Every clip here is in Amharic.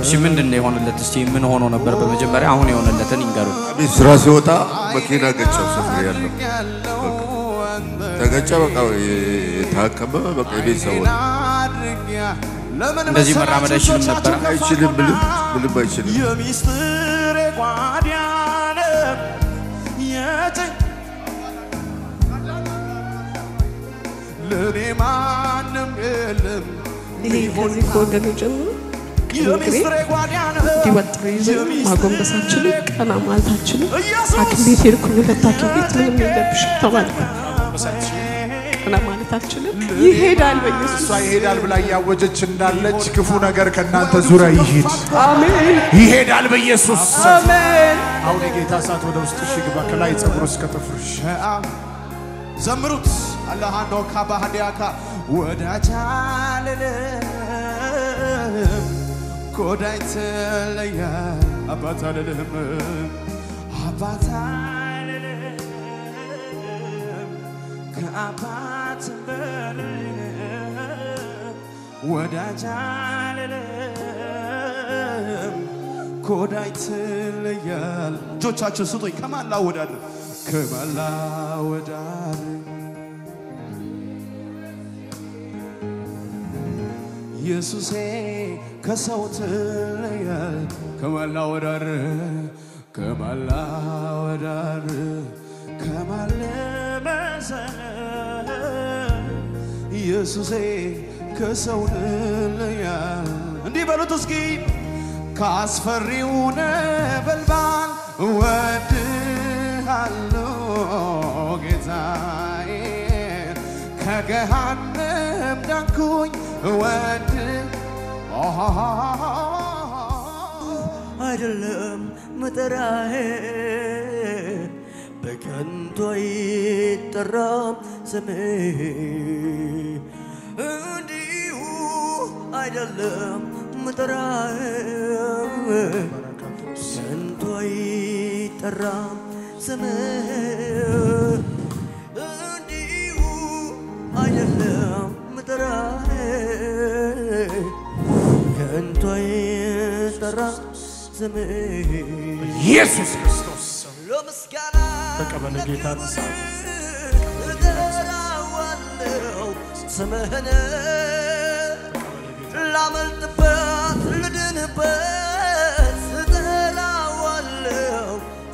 እሺ ምንድነው የሆነለት እስቲ ምን ሆኖ ነበር በመጀመሪያ አሁን የሆነለትን ይንገሩ ስራ ሲወጣ መኪና ገጨው ሰፈር ያለው ተገጨ በቃ ታከመ በቃ ቤተሰቡ እንደዚህ መራመድ አይችልም ነበር አይችልም ምንም አይችልም የሚስጥር ጓዲያነ ለኔ ማንም የለም ይሄን ኮንደን ጀምሮ የሚስጥር ጓዲያነ ዲወጥሪ ይዘን ማጎንበሳችን ቀና ማለታችን ሐኪም ቤት ሄድኩኝ ለታኪም ቤት ምንም የለብሽ ተባልኩ ቀና ማለታችን ይሄዳል በኢየሱስ ይሄዳል ብላ ያወጀች እንዳለች ክፉ ነገር ከናንተ ዙሪያ ይሄድ አሜን ይሄዳል በኢየሱስ አሜን አሁን የጌታ ሰዓት ወደ ውስጥ ይግባ ከላይ ጸጉሩስ ከጥፍርሽ ዘምሩት አላህኖ ካባህዲያካ ወዳቻለለ ኮዳይተለያ አባታለለም አባታለለም ከአባት በላይ ወዳጃለለም ኮዳይተለያል ጆቻችሁ ስጡኝ ከማን ላወዳድር ኢየሱሴ ከሰው ትለያል ከማን ላወዳድር ከማን ለመሰለ ኢየሱሴ ከሰው ትለያል እንዲህ በሉት እስኪ ካስፈሪው ነበልባል ወድሃለሁ ጌታዬ ከገሃነም ዳንኩኝ ወድ አይደለም መጠራዬ በከንቱ አይጠራም ስሜ እንዲሁ አይደለም መጠራዬ በከንቱ አይጠራም ስሜ እንዲሁ አይደለም መጠራዬ ከንቱ አይጠራም ስሜ ኢየሱስ ክርስቶስ ለምስጋና ተቀበለ ጌታ ተሳለ እጠራዋለሁ ስምህን ላመልጥበት ልድንበት እጠራዋለሁ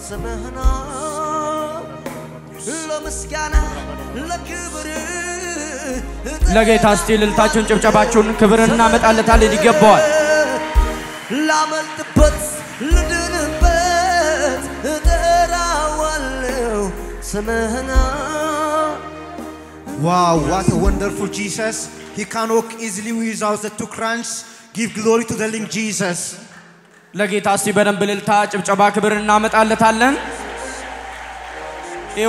ስምህን ለምስጋና ለክብር ለጌታ እስቲ ልልታችሁን ጭብጨባችሁን ክብርን እናመጣለታለን ይገባዋል ላመልጥበት ልድንበት እጠራዋለሁ ስምህን Wow, what a wonderful Jesus. He can walk easily without the two crunches. Give glory to the living Jesus. ለጌታ እስቲ በደንብ ልልታ ጭብጨባ ክብርን እናመጣለታለን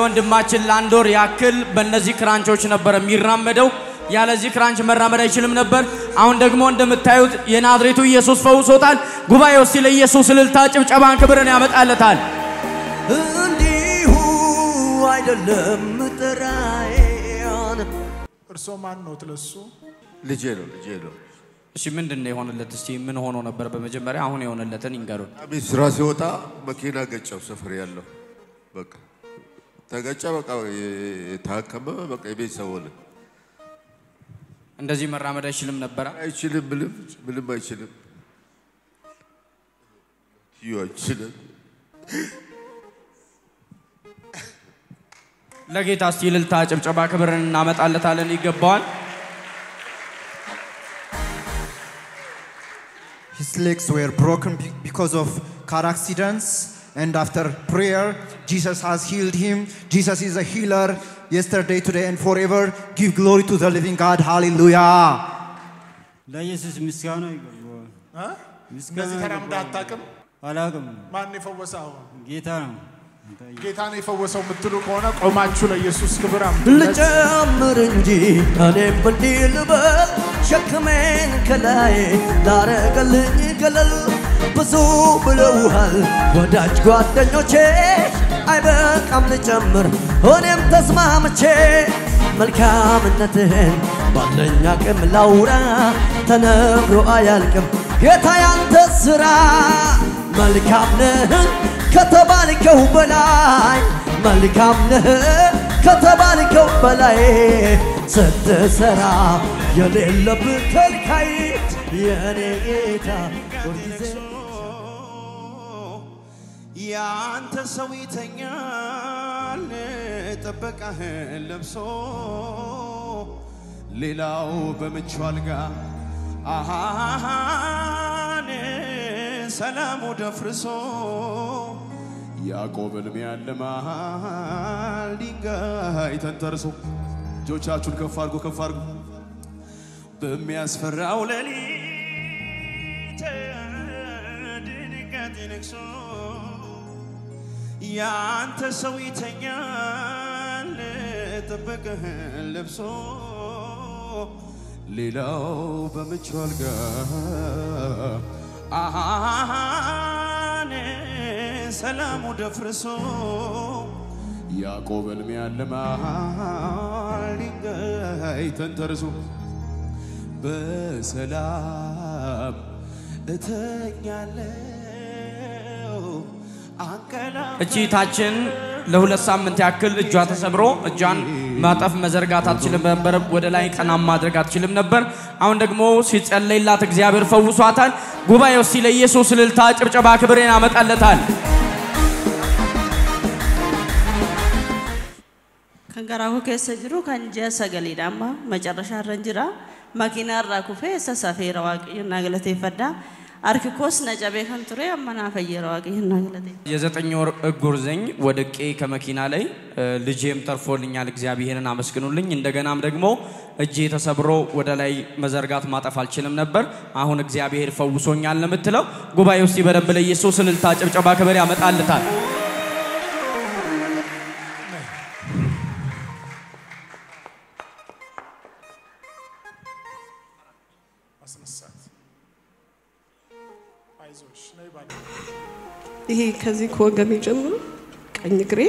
ወንድማችን ለአንድ ወር ያክል በእነዚህ ክራንቾች ነበር የሚራመደው ያለዚህ ክራንች መራመድ አይችልም ነበር አሁን ደግሞ እንደምታዩት የናዝሬቱ ኢየሱስ ፈውሶታል ጉባኤው እስቲ ለኢየሱስ ልልታ ጭብጨባን ክብርን ያመጣለታል እንዲሁ አይደለም ጥራዬ እርሶ ማን ነው ትለሱ ልጄ ነው እሺ ምንድነው የሆነለት እስቲ ምን ሆኖ ነበር በመጀመሪያ አሁን የሆነለትን ይንገሩ ስራ ሲወጣ መኪና ገጨው ሰፈር ያለው በቃ ተገጨ በቃ ታከመ በቃ ቤተሰቡ እንደዚህ መራመድ አይችልም ነበር አይችልም ምንም አይችልም ይወችልም ለጌታ እስቲ ልልታ ጭብጨባ ክብርን እናመጣለታለን ይገባዋል His legs were broken because of car accidents and after prayer Jesus has healed him. Jesus is a healer yesterday today and forever. Give glory to the living God. Hallelujah. La Jesus ምስጋና ይገባዋል እንደዚህ ተራምዳ አታውቅም አላውቅም ማን ይፈወሳው ጌታ ነው ጌታን ይፈወሰው ምትሉ ከሆነ ቆማችሁ ለኢየሱስ ክብር አምጡ ልጨምር እንጂ እኔም እንዲህ ልበል ሸክሜን ከላይ ላረገልኝ ገለል ብዙ ብለውሃል ወዳጅ ጓደኞቼ አይበቃም ልጨምር እኔም ተስማምቼ መልካምነትህን ባለኝ አቅም ላውራ ተነግሮ አያልቅም ጌታ ያንተ ስራ መልካም ነህ ከተባልከው በላይ መልካም ነህ ከተባልከው በላይ ስትሰራ የሌለብህ ከልካይ የኔ ጌታ ሁልጊዜ ያንተ ሰው ይተኛል ጥበቃህን ለብሶ ሌላው በምቹ አልጋ አሃሃን ሰላሙ ደፍርሶ ያዕቆብን ሚያልማል ድንጋይ ተንተርሶ እጆቻችሁን ከፍ አድርጉ በሚያስፈራው ሌሊት ድንገት ነክሶ ያንተ ሰው ይተኛል ጥበቃህን ለብሶ ሌላው በምቹ አልጋ አሃሃን ሰላሙ ደፍርሶ ያዕቆብን ሚያልማል ድንጋይ ተንተርሶ በሰላም እተኛለሁ እቺታችን ለሁለት ሳምንት ያክል እጇ ተሰብሮ እጇን ማጠፍ መዘርጋት አትችልም ነበር ወደ ላይ ቀና ማድረግ አትችልም ነበር አሁን ደግሞ ሲጸለይላት እግዚአብሔር ፈውሷታል ጉባኤው ሲለ ኢየሱስ ልልታ ጭብጨባ ክብሬን አመጣለታል ከንገራው ከሰጅሩ ከንጀ ሰገሊዳማ መጨረሻ ረንጅራ ማኪና ራኩፌ ሰሳፌራ ዋቂና ገለቴ ፈዳ አርክኮስ ነጨቤ ከንቱሬ አማና ፈየራ ዋቂና ገለቴ የዘጠኝ ወር እጉርዘኝ ወድቄ ከመኪና ላይ ልጄም ተርፎልኛል እግዚአብሔርን አመስግኑልኝ እንደገናም ደግሞ እጄ ተሰብሮ ወደ ላይ መዘርጋት ማጠፍ አልችልም ነበር አሁን እግዚአብሔር ፈውሶኛል ለምትለው ጉባኤው እስቲ በደንብ ለኢየሱስ ልልታ ጭብጨባ ክብር ያመጣልታል ይሄ ከዚህ ከወገቤ ጀምሮ ቀኝ ግሬ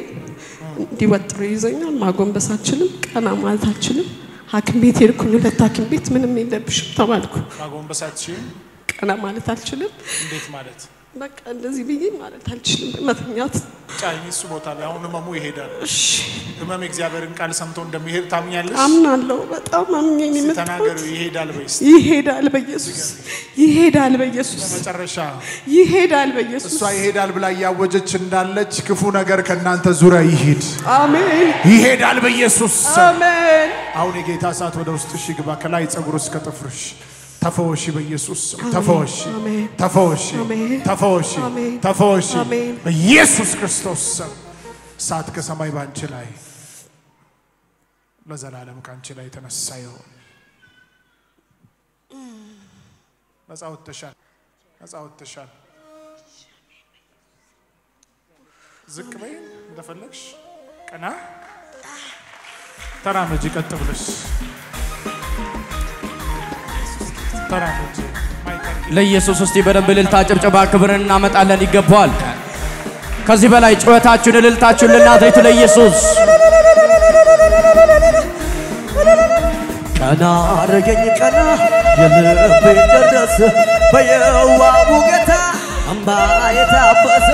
እንዲወጥር ይዘኛል ማጎንበሳችንም ቀና ማለታችንም ሐኪም ቤት ሄድኩኝ ሁለት ሐኪም ቤት ምንም የለብሽም ተባልኩ ማጎንበሳችን ቀና ማለት አልችልም እንዴት ማለት በቃ እንደዚህ ብዬ ማለት አልችልም መተኛት ጫኝ እሱ ቦታ ላይ አሁን መሙ ይሄዳል እሺ ህመም እግዚአብሔርን ቃል ሰምቶ እንደሚሄድ ታምኛለሽ አምናለሁ በጣም አምኜኝ ነው ተናገሩ ይሄዳል በይስ ይሄዳል በኢየሱስ ይሄዳል በኢየሱስ መጨረሻ ይሄዳል በኢየሱስ እሷ ይሄዳል ብላ ያወጀች እንዳለች ክፉ ነገር ከናንተ ዙሪያ ይሄድ አሜን ይሄዳል በኢየሱስ አሜን አሁን የጌታ ሰዓት ወደ ውስጥሽ ይግባ ከላይ ጸጉር እስከ ጥፍርሽ ተፈወሺ በኢየሱስ ተፈወሺ ተፈወሺ ተፈወሺ ተፈወሺ በኢየሱስ ክርስቶስ ሰዓት ከሰማይ ባንቺ ላይ ለዘላለም ካንቺ ላይ ተነሳ ይሁን ነፃው ተሻል ዝቅ በይ እንደፈለግሽ ቀና ተራመጂ ቀጥ ብለሽ ለኢየሱስ እስቲ በደንብ ልልታ ጭብጨባ ክብርን እናመጣለን ይገባዋል ከዚህ በላይ ጩኸታችሁን ልልታችሁን ለናዝሬቱ ለኢየሱስ ቀና አረገኝ ቀና የልቤ ደረሰ በየዋቡ ጌታ አምባ የታበሰ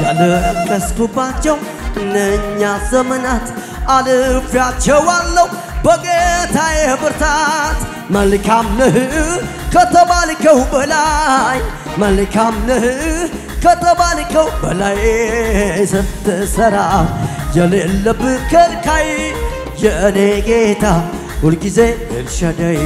ያለቀስኩባቸው እነኛ ዘመናት አልፌያቸዋለሁ በጌታዬ ብርታት መልካም ነህ ከተባልከው በላይ መልካም ነህ ከተባልከው በላይ ስትሰራ የሌለብህ ከልካይ የኔ ጌታ ሁልጊዜ ኤልሻዳይ